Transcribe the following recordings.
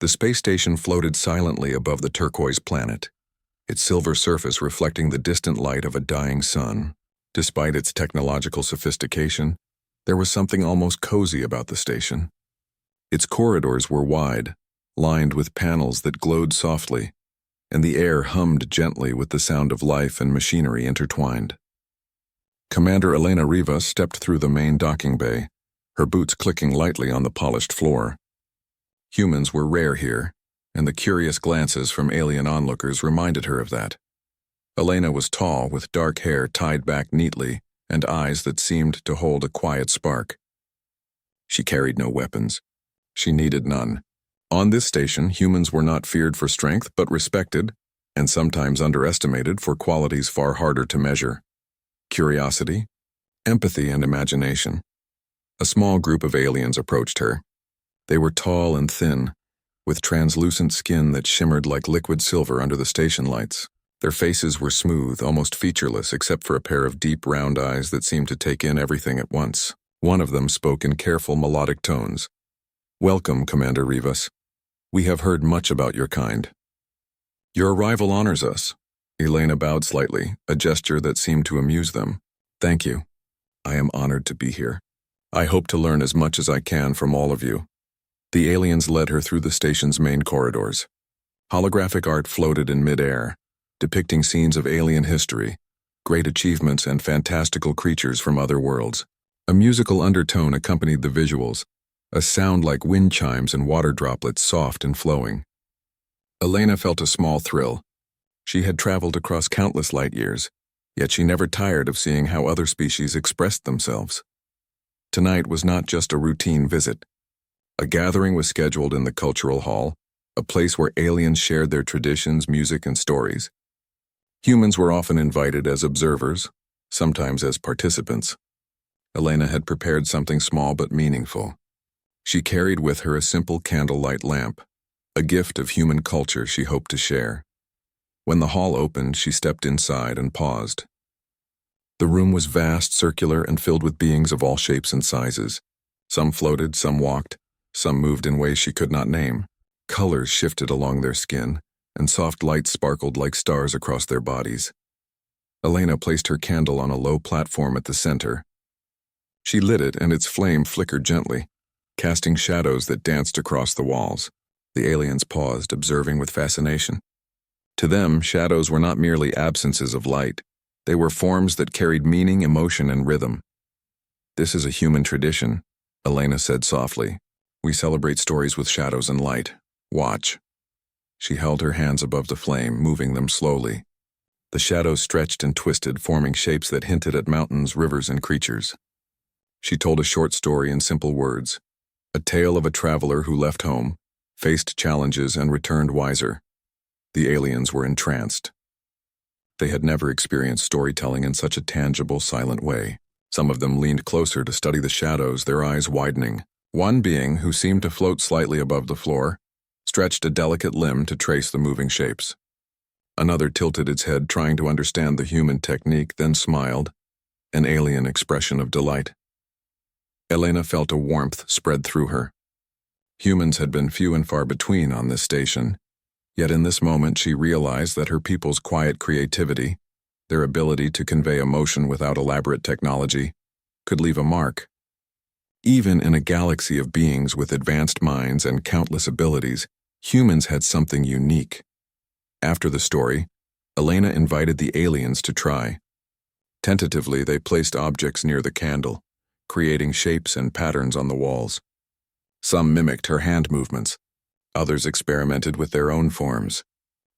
The space station floated silently above the turquoise planet, its silver surface reflecting the distant light of a dying sun. Despite its technological sophistication, there was something almost cozy about the station. Its corridors were wide, lined with panels that glowed softly, and the air hummed gently with the sound of life and machinery intertwined. Commander Elena Rivas stepped through the main docking bay, her boots clicking lightly on the polished floor. Humans were rare here, and the curious glances from alien onlookers reminded her of that. Elena was tall, with dark hair tied back neatly and eyes that seemed to hold a quiet spark. She carried no weapons. She needed none. On this station, humans were not feared for strength but respected, and sometimes underestimated for qualities far harder to measure: curiosity, empathy, and imagination. A small group of aliens approached her. They were tall and thin, with translucent skin that shimmered like liquid silver under the station lights. Their faces were smooth, almost featureless, except for a pair of deep, round eyes that seemed to take in everything at once. One of them spoke in careful, melodic tones. "Welcome, Commander Rivas. We have heard much about your kind." "Your arrival honors us." Elena bowed slightly, a gesture that seemed to amuse them. "Thank you. I am honored to be here. I hope to learn as much as I can from all of you." The aliens led her through the station's main corridors. Holographic art floated in mid-air, depicting scenes of alien history, great achievements, and fantastical creatures from other worlds. A musical undertone accompanied the visuals, a sound like wind chimes and water droplets, soft and flowing. Elena felt a small thrill. She had traveled across countless light years, yet she never tired of seeing how other species expressed themselves. Tonight was not just a routine visit. A gathering was scheduled in the cultural hall, a place where aliens shared their traditions, music, and stories. Humans were often invited as observers, sometimes as participants. Elena had prepared something small but meaningful. She carried with her a simple candlelight lamp, a gift of human culture she hoped to share. When the hall opened, she stepped inside and paused. The room was vast, circular, and filled with beings of all shapes and sizes. Some floated, some walked, some moved in ways she could not name. Colors shifted along their skin, and soft lights sparkled like stars across their bodies. Elena placed her candle on a low platform at the center. She lit it, and its flame flickered gently, casting shadows that danced across the walls. The aliens paused, observing with fascination. To them, shadows were not merely absences of light. They were forms that carried meaning, emotion, and rhythm. "This is a human tradition," Elena said softly. "We celebrate stories with shadows and light. Watch." She held her hands above the flame, moving them slowly. The shadows stretched and twisted, forming shapes that hinted at mountains, rivers, and creatures. She told a short story in simple words, a tale of a traveler who left home, faced challenges, and returned wiser. The aliens were entranced. They had never experienced storytelling in such a tangible, silent way. Some of them leaned closer to study the shadows, their eyes widening. One being, who seemed to float slightly above the floor, stretched a delicate limb to trace the moving shapes. Another tilted its head, trying to understand the human technique, then smiled, an alien expression of delight. Elena felt a warmth spread through her. Humans had been few and far between on this station, yet in this moment she realized that her people's quiet creativity, their ability to convey emotion without elaborate technology, could leave a mark. Even in a galaxy of beings with advanced minds and countless abilities, humans had something unique. After the story, Elena invited the aliens to try. Tentatively, they placed objects near the candle, creating shapes and patterns on the walls. Some mimicked her hand movements. Others experimented with their own forms.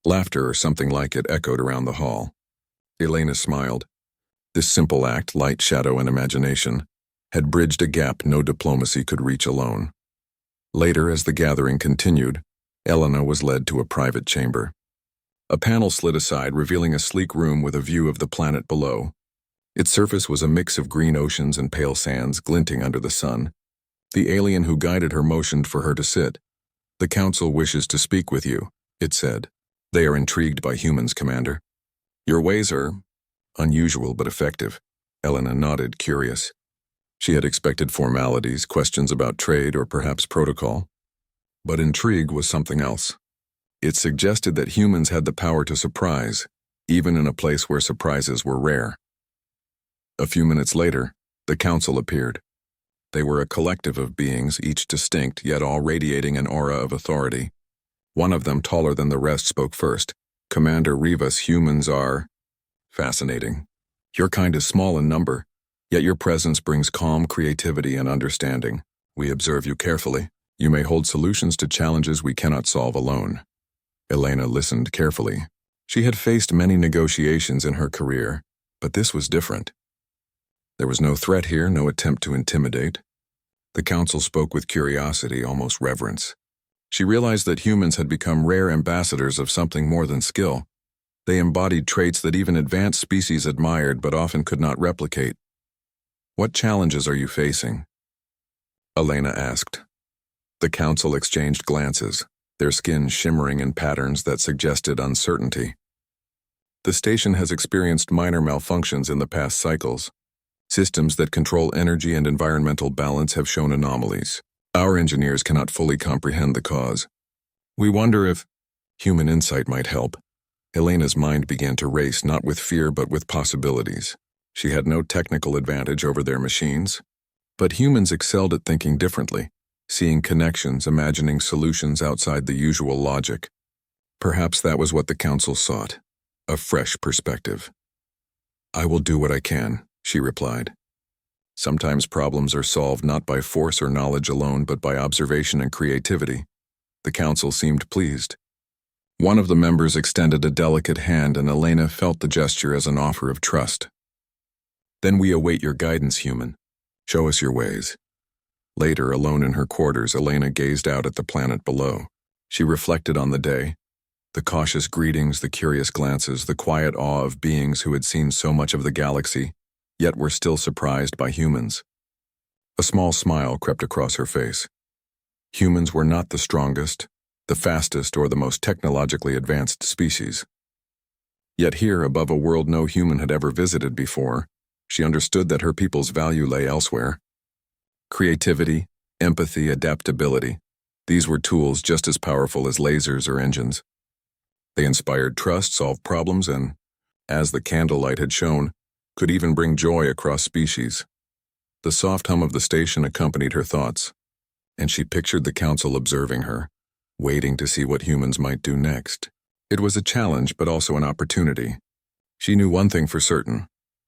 Laughter or something like it echoed around the hall. Elena smiled. This simple act, light, shadow, and imagination, had bridged a gap no diplomacy could reach alone. Later, as the gathering continued, Elena was led to a private chamber. A panel slid aside, revealing a sleek room with a view of the planet below. Its surface was a mix of green oceans and pale sands glinting under the sun. The alien who guided her motioned for her to sit. "The Council wishes to speak with you," it said. "They are intrigued by humans, Commander." "Your ways are unusual but effective." Elena nodded, curious. She had expected formalities, questions about trade, or perhaps protocol. But intrigue was something else. It suggested that humans had the power to surprise, even in a place where surprises were rare. A few minutes later, the council appeared. They were a collective of beings, each distinct, yet all radiating an aura of authority. One of them, taller than the rest, spoke first. "Commander Rivas, humans are fascinating. Your kind is small in number, yet your presence brings calm, creativity, and understanding. We observe you carefully. You may hold solutions to challenges we cannot solve alone." Elena listened carefully. She had faced many negotiations in her career, but this was different. There was no threat here, no attempt to intimidate. The council spoke with curiosity, almost reverence. She realized that humans had become rare ambassadors of something more than skill. They embodied traits that even advanced species admired but often could not replicate. "What challenges are you facing?" Elena asked. The council exchanged glances, their skin shimmering in patterns that suggested uncertainty. "The station has experienced minor malfunctions in the past cycles. Systems that control energy and environmental balance have shown anomalies. Our engineers cannot fully comprehend the cause. We wonder if human insight might help." Elena's mind began to race, not with fear but with possibilities. She had no technical advantage over their machines, but humans excelled at thinking differently, seeing connections, imagining solutions outside the usual logic. Perhaps that was what the council sought, a fresh perspective. "I will do what I can," she replied. "Sometimes problems are solved not by force or knowledge alone, but by observation and creativity." The council seemed pleased. One of the members extended a delicate hand, and Elena felt the gesture as an offer of trust. "Then we await your guidance, human. Show us your ways." Later, alone in her quarters, Elena gazed out at the planet below. She reflected on the day, the cautious greetings, the curious glances, the quiet awe of beings who had seen so much of the galaxy, yet were still surprised by humans. A small smile crept across her face. Humans were not the strongest, the fastest, or the most technologically advanced species. Yet here, above a world no human had ever visited before, she understood that her people's value lay elsewhere. Creativity, empathy, adaptability. These were tools just as powerful as lasers or engines. They inspired trust, solved problems, and, as the candlelight had shown, could even bring joy across species. The soft hum of the station accompanied her thoughts, and she pictured the council observing her, waiting to see what humans might do next. It was a challenge, but also an opportunity. She knew one thing for certain.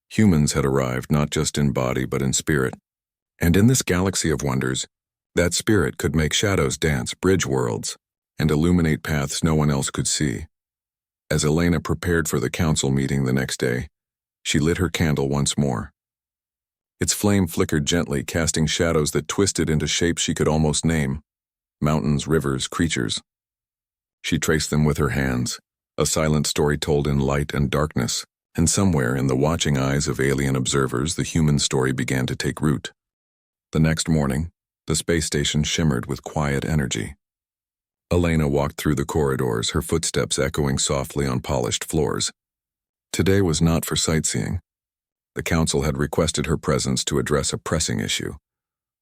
Humans had arrived not just in body, but in spirit. And in this galaxy of wonders, that spirit could make shadows dance, bridge worlds, and illuminate paths no one else could see. As Elena prepared for the council meeting the next day, she lit her candle once more. Its flame flickered gently, casting shadows that twisted into shapes she could almost name: mountains, rivers, creatures. She traced them with her hands, a silent story told in light and darkness, and somewhere in the watching eyes of alien observers the human story began to take root. The next morning, the space station shimmered with quiet energy. Elena walked through the corridors, her footsteps echoing softly on polished floors. Today was not for sightseeing. The council had requested her presence to address a pressing issue,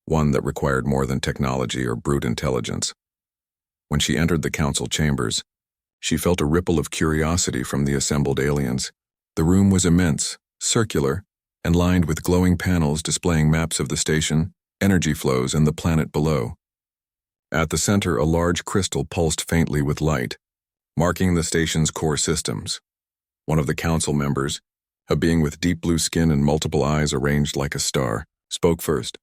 one that required more than technology or brute intelligence. When she entered the council chambers, she felt a ripple of curiosity from the assembled aliens. The room was immense, circular, and lined with glowing panels displaying maps of the station, energy flows, and the planet below. At the center, a large crystal pulsed faintly with light, marking the station's core systems. One of the council members, a being with deep blue skin and multiple eyes arranged like a star, spoke first.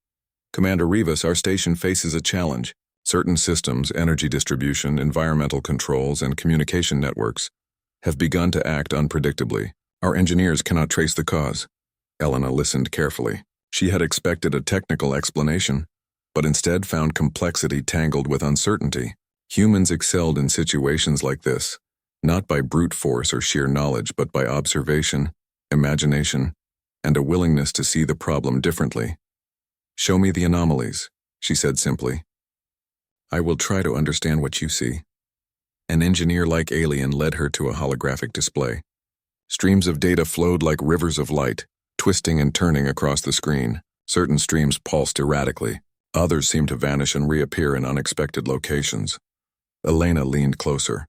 "Commander Rivas, our station faces a challenge. Certain systems, energy distribution, environmental controls, and communication networks, have begun to act unpredictably. Our engineers cannot trace the cause." Elena listened carefully. She had expected a technical explanation, but instead found complexity tangled with uncertainty. Humans excelled in situations like this, not by brute force or sheer knowledge, but by observation, imagination, and a willingness to see the problem differently. "Show me the anomalies," she said simply. "I will try to understand what you see." An engineer-like alien led her to a holographic display. Streams of data flowed like rivers of light, twisting and turning across the screen. Certain streams pulsed erratically, Others seemed to vanish and reappear in unexpected locations. Elena leaned closer.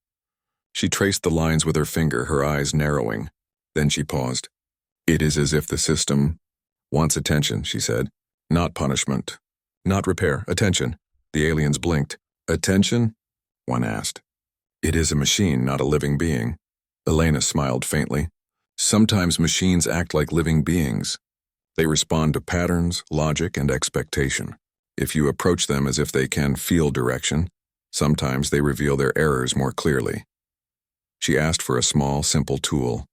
She traced the lines with her finger, her eyes narrowing. Then she paused. "It is as if the system wants attention," she said. "Not punishment. Not repair. Attention." The aliens blinked. "Attention?" one asked. "It is a machine, not a living being." Elena smiled faintly. "Sometimes machines act like living beings. They respond to patterns, logic, and expectation. If you approach them as if they can feel direction, sometimes they reveal their errors more clearly." She asked for a small, simple tool.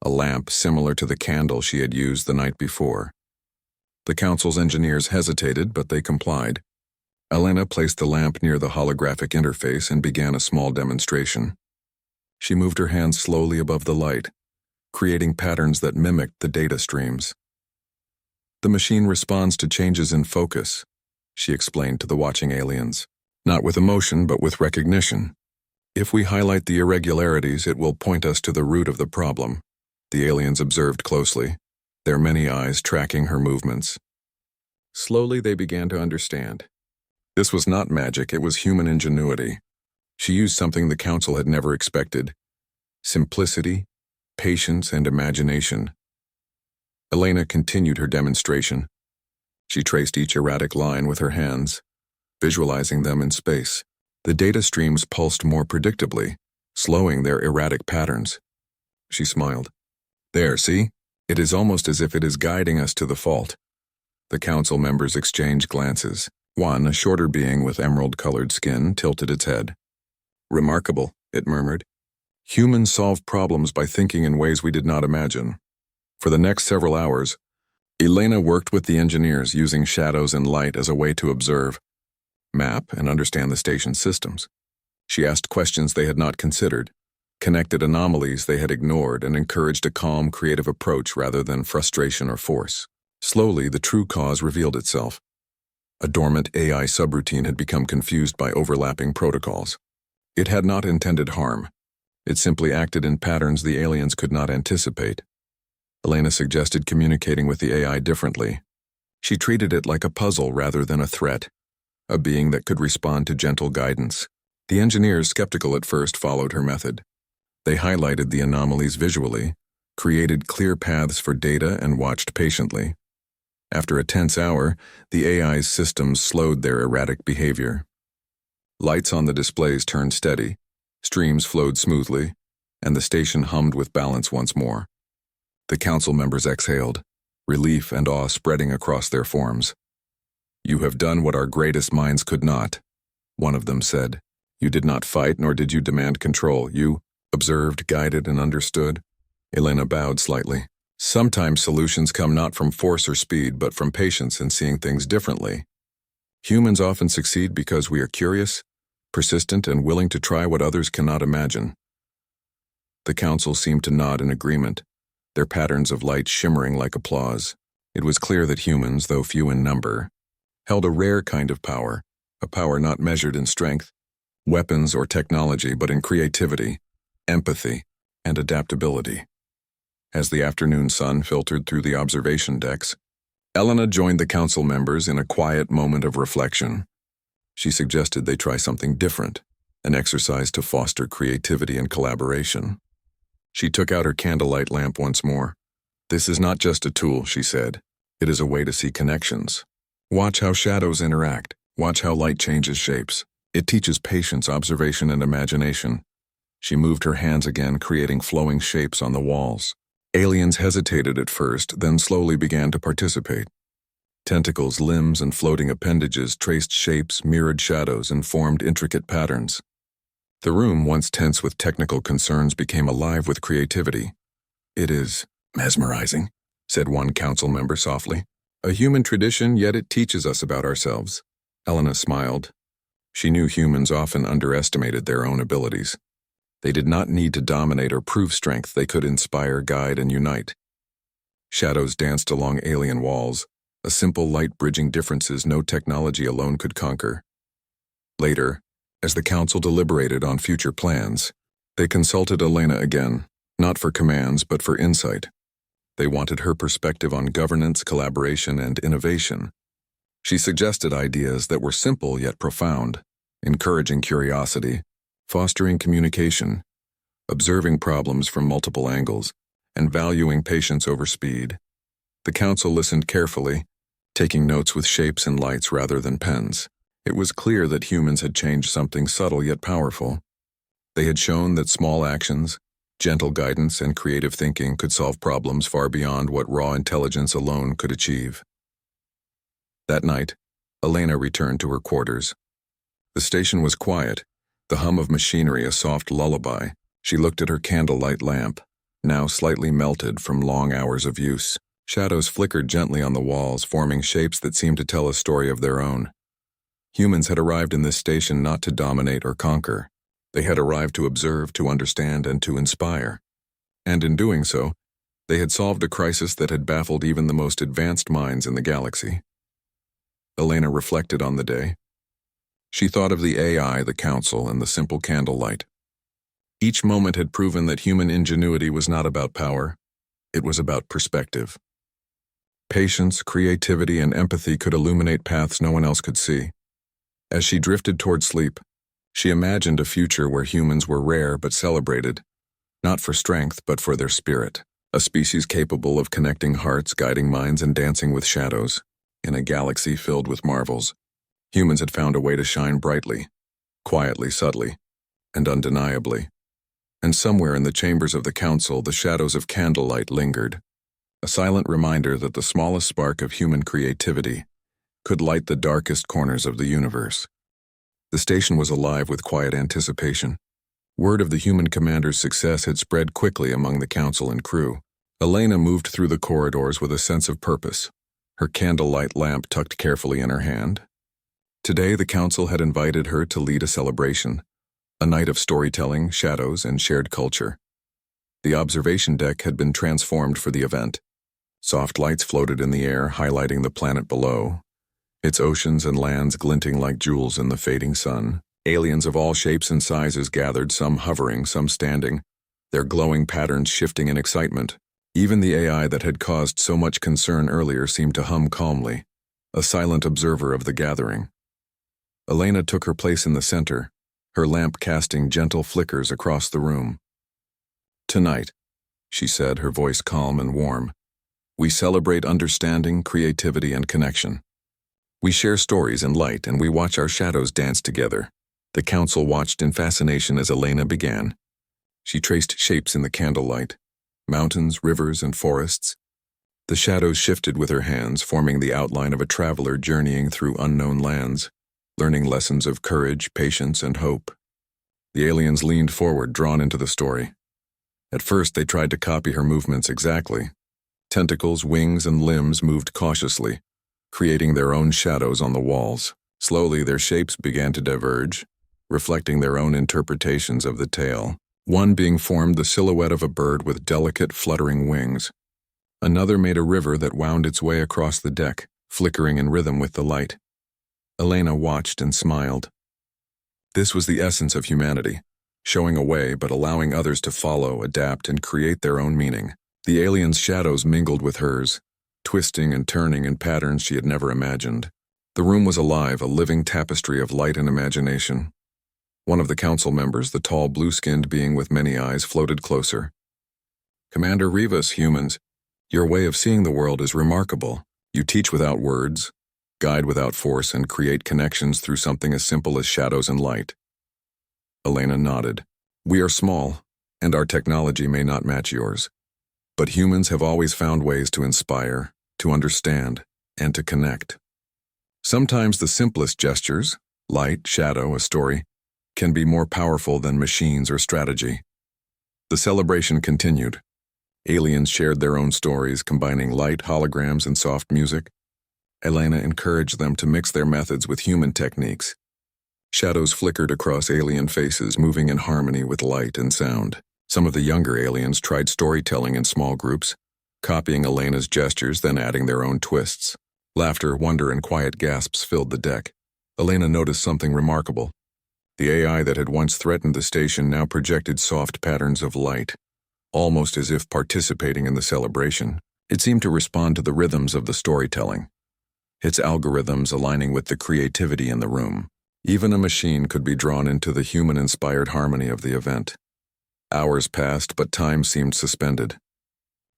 A lamp similar to the candle she had used the night before. The council's engineers hesitated, but they complied. Elena placed the lamp near the holographic interface and began a small demonstration. She moved her hands slowly above the light, creating patterns that mimicked the data streams. "The machine responds to changes in focus," she explained to the watching aliens. "Not with emotion, but with recognition. If we highlight the irregularities, it will point us to the root of the problem." The aliens observed closely, their many eyes tracking her movements. Slowly they began to understand. This was not magic, it was human ingenuity. She used something the council had never expected: simplicity, patience, and imagination. Elena continued her demonstration. She traced each erratic line with her hands, visualizing them in space. The data streams pulsed more predictably, slowing their erratic patterns. She smiled. "There, see? It is almost as if it is guiding us to the fault." The council members exchanged glances. One, a shorter being with emerald-colored skin, tilted its head. "Remarkable," it murmured. "Humans solve problems by thinking in ways we did not imagine." For the next several hours, Elena worked with the engineers, using shadows and light as a way to observe, map, and understand the station's systems. She asked questions they had not considered, connected anomalies they had ignored, and encouraged a calm, creative approach rather than frustration or force. Slowly, the true cause revealed itself. A dormant AI subroutine had become confused by overlapping protocols. It had not intended harm. It simply acted in patterns the aliens could not anticipate. Elena suggested communicating with the AI differently. She treated it like a puzzle rather than a threat, a being that could respond to gentle guidance. The engineers, skeptical at first, followed her method. They highlighted the anomalies visually, created clear paths for data, and watched patiently. After a tense hour, the AI's systems slowed their erratic behavior. Lights on the displays turned steady, streams flowed smoothly, and the station hummed with balance once more. The council members exhaled, relief and awe spreading across their forms. "You have done what our greatest minds could not," one of them said. "You did not fight, nor did you demand control. You observed, guided, and understood." Elena bowed slightly. "Sometimes solutions come not from force or speed, but from patience and seeing things differently. Humans often succeed because we are curious, persistent, and willing to try what others cannot imagine." The council seemed to nod in agreement, their patterns of light shimmering like applause. It was clear that humans, though few in number, held a rare kind of power, a power not measured in strength, weapons, or technology, but in creativity, empathy, and adaptability. As the afternoon sun filtered through the observation decks, Elena joined the council members in a quiet moment of reflection. She suggested they try something different, an exercise to foster creativity and collaboration. She took out her candlelight lamp once more. "This is not just a tool," she said. "It is a way to see connections. Watch how shadows interact. Watch how light changes shapes. It teaches patience, observation, and imagination." She moved her hands again, creating flowing shapes on the walls. Aliens hesitated at first, then slowly began to participate. Tentacles, limbs, and floating appendages traced shapes, mirrored shadows, and formed intricate patterns. The room, once tense with technical concerns, became alive with creativity. "It is mesmerizing," said one council member softly. "A human tradition, yet it teaches us about ourselves." Elena smiled. She knew humans often underestimated their own abilities. They did not need to dominate or prove strength, they could inspire, guide, and unite. Shadows danced along alien walls, a simple light bridging differences no technology alone could conquer. Later, as the council deliberated on future plans, they consulted Elena again, not for commands but for insight. They wanted her perspective on governance, collaboration, and innovation. She suggested ideas that were simple yet profound, encouraging curiosity, fostering communication, observing problems from multiple angles, and valuing patience over speed. The council listened carefully, taking notes with shapes and lights rather than pens. It was clear that humans had changed something subtle yet powerful. They had shown that small actions, gentle guidance, and creative thinking could solve problems far beyond what raw intelligence alone could achieve. That night, Elena returned to her quarters. The station was quiet, the hum of machinery a soft lullaby. She looked at her candlelight lamp, now slightly melted from long hours of use. Shadows flickered gently on the walls, forming shapes that seemed to tell a story of their own. Humans had arrived in this station not to dominate or conquer. They had arrived to observe, to understand, and to inspire. And in doing so, they had solved a crisis that had baffled even the most advanced minds in the galaxy. Elena reflected on the day. She thought of the AI, the council, and the simple candlelight. Each moment had proven that human ingenuity was not about power. It was about perspective. Patience, creativity, and empathy could illuminate paths no one else could see. As she drifted toward sleep, she imagined a future where humans were rare but celebrated, not for strength but for their spirit, a species capable of connecting hearts, guiding minds, and dancing with shadows. In a galaxy filled with marvels, humans had found a way to shine brightly, quietly, subtly, and undeniably. And somewhere in the chambers of the council, the shadows of candlelight lingered, a silent reminder that the smallest spark of human creativity could light the darkest corners of the universe. The station was alive with quiet anticipation. Word of the human commander's success had spread quickly among the council and crew. Elena moved through the corridors with a sense of purpose, her candlelight lamp tucked carefully in her hand. Today, the council had invited her to lead a celebration, a night of storytelling, shadows, and shared culture. The observation deck had been transformed for the event. Soft lights floated in the air, highlighting the planet below, its oceans and lands glinting like jewels in the fading sun. Aliens of all shapes and sizes gathered, some hovering, some standing, their glowing patterns shifting in excitement. Even the AI that had caused so much concern earlier seemed to hum calmly, a silent observer of the gathering. Elena took her place in the center, her lamp casting gentle flickers across the room. "Tonight," she said, her voice calm and warm, "we celebrate understanding, creativity, and connection. We share stories and light, and we watch our shadows dance together." The council watched in fascination as Elena began. She traced shapes in the candlelight, mountains, rivers, and forests. The shadows shifted with her hands, forming the outline of a traveler journeying through unknown lands, learning lessons of courage, patience, and hope. The aliens leaned forward, drawn into the story. At first, they tried to copy her movements exactly. Tentacles, wings, and limbs moved cautiously, creating their own shadows on the walls. Slowly, their shapes began to diverge, reflecting their own interpretations of the tale. One being formed the silhouette of a bird with delicate, fluttering wings. Another made a river that wound its way across the deck, flickering in rhythm with the light. Elena watched and smiled. This was the essence of humanity, showing a way but allowing others to follow, adapt, and create their own meaning. The alien's shadows mingled with hers, twisting and turning in patterns she had never imagined. The room was alive, a living tapestry of light and imagination. One of the council members, the tall, blue-skinned being with many eyes, floated closer. "Commander Rivas, humans, your way of seeing the world is remarkable. You teach without words, guide without force, and create connections through something as simple as shadows and light." Elena nodded. "We are small, and our technology may not match yours. But humans have always found ways to inspire, to understand, and to connect. Sometimes the simplest gestures, light, shadow, a story, can be more powerful than machines or strategy." The celebration continued. Aliens shared their own stories, combining light, holograms, and soft music. Elena encouraged them to mix their methods with human techniques. Shadows flickered across alien faces, moving in harmony with light and sound. Some of the younger aliens tried storytelling in small groups, copying Elena's gestures, then adding their own twists. Laughter, wonder, and quiet gasps filled the deck. Elena noticed something remarkable. The AI that had once threatened the station now projected soft patterns of light, almost as if participating in the celebration. It seemed to respond to the rhythms of the storytelling. its algorithms aligning with the creativity in the room. Even a machine could be drawn into the human-inspired harmony of the event. Hours passed, but time seemed suspended.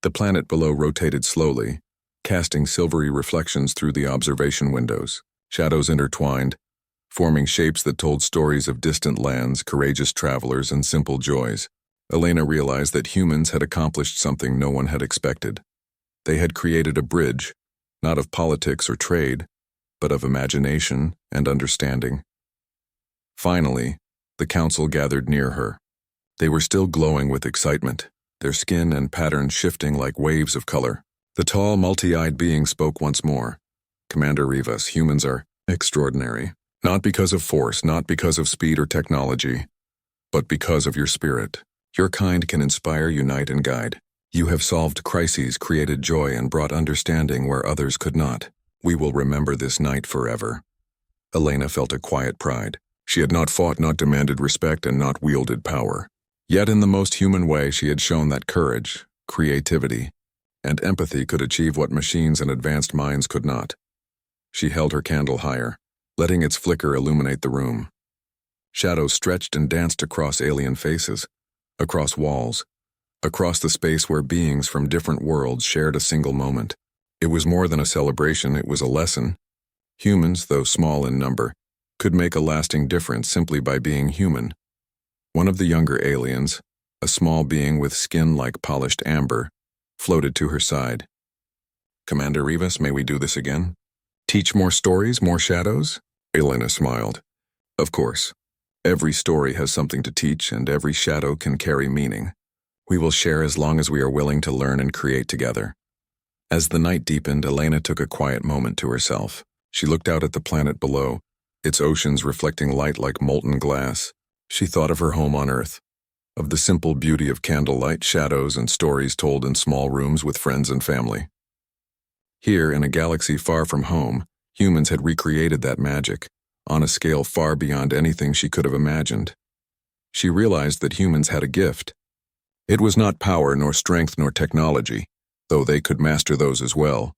The planet below rotated slowly, casting silvery reflections through the observation windows. Shadows intertwined, forming shapes that told stories of distant lands, courageous travelers, and simple joys. Elena realized that humans had accomplished something no one had expected. They had created a bridge, not of politics or trade, but of imagination and understanding. Finally, the council gathered near her. They were still glowing with excitement, their skin and patterns shifting like waves of color. The tall, multi-eyed being spoke once more. "Commander Rivas, humans are extraordinary. Not because of force, not because of speed or technology, but because of your spirit. Your kind can inspire, unite, and guide. You have solved crises, created joy, and brought understanding where others could not. We will remember this night forever." Elena felt a quiet pride. She had not fought, not demanded respect, and not wielded power. Yet in the most human way she had shown that courage, creativity, and empathy could achieve what machines and advanced minds could not. She held her candle higher, letting its flicker illuminate the room. Shadows stretched and danced across alien faces, across walls, across the space where beings from different worlds shared a single moment. It was more than a celebration, it was a lesson. Humans, though small in number, could make a lasting difference simply by being human. One of the younger aliens, a small being with skin like polished amber, floated to her side. "Commander Rivas, may we do this again? Teach more stories, more shadows?" Elena smiled. "Of course. Every story has something to teach, and every shadow can carry meaning. We will share as long as we are willing to learn and create together." As the night deepened, Elena took a quiet moment to herself. She looked out at the planet below, its oceans reflecting light like molten glass. She thought of her home on Earth, of the simple beauty of candlelight, shadows, and stories told in small rooms with friends and family. Here, in a galaxy far from home, humans had recreated that magic, on a scale far beyond anything she could have imagined. She realized that humans had a gift. It was not power, nor strength, nor technology, though they could master those as well.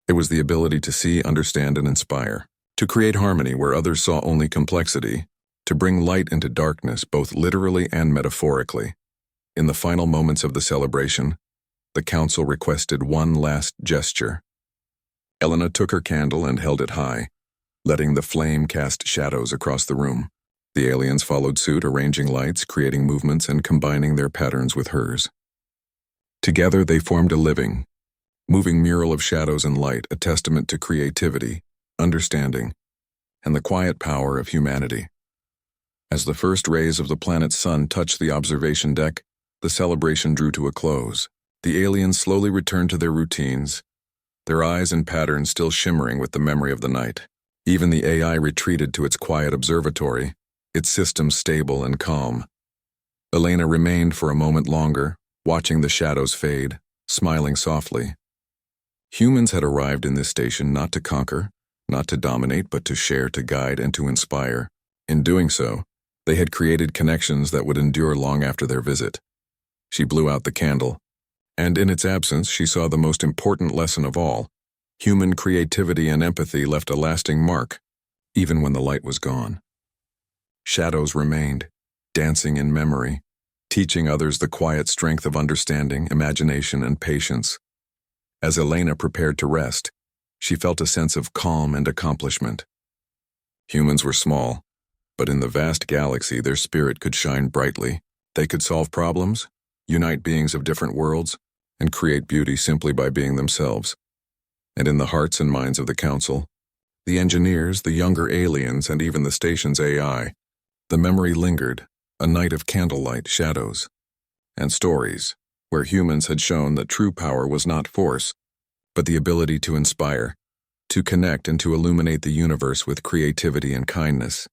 It was the ability to see, understand, and inspire, to create harmony where others saw only complexity, to bring light into darkness both literally and metaphorically. In the final moments of the celebration, the council requested one last gesture. Elena took her candle and held it high, letting the flame cast shadows across the room. The aliens followed suit, arranging lights, creating movements, and combining their patterns with hers. Together they formed a living, moving mural of shadows and light, a testament to creativity, understanding, and the quiet power of humanity. As the first rays of the planet's sun touched the observation deck, the celebration drew to a close. The aliens slowly returned to their routines, their eyes and patterns still shimmering with the memory of the night. Even the AI retreated to its quiet observatory, its systems stable and calm. Elena remained for a moment longer, watching the shadows fade, smiling softly. Humans had arrived in this station not to conquer, not to dominate, but to share, to guide, and to inspire. In doing so, they had created connections that would endure long after their visit. She blew out the candle, and in its absence she saw the most important lesson of all. Human creativity and empathy left a lasting mark, even when the light was gone. Shadows remained, dancing in memory, teaching others the quiet strength of understanding, imagination, and patience. As Elena prepared to rest, she felt a sense of calm and accomplishment. Humans were small, but in the vast galaxy their spirit could shine brightly. They could solve problems, unite beings of different worlds, and create beauty simply by being themselves. And in the hearts and minds of the council, the engineers, the younger aliens, and even the station's AI, the memory lingered, a night of candlelight, shadows, and stories, where humans had shown that true power was not force, but the ability to inspire, to connect, and to illuminate the universe with creativity and kindness.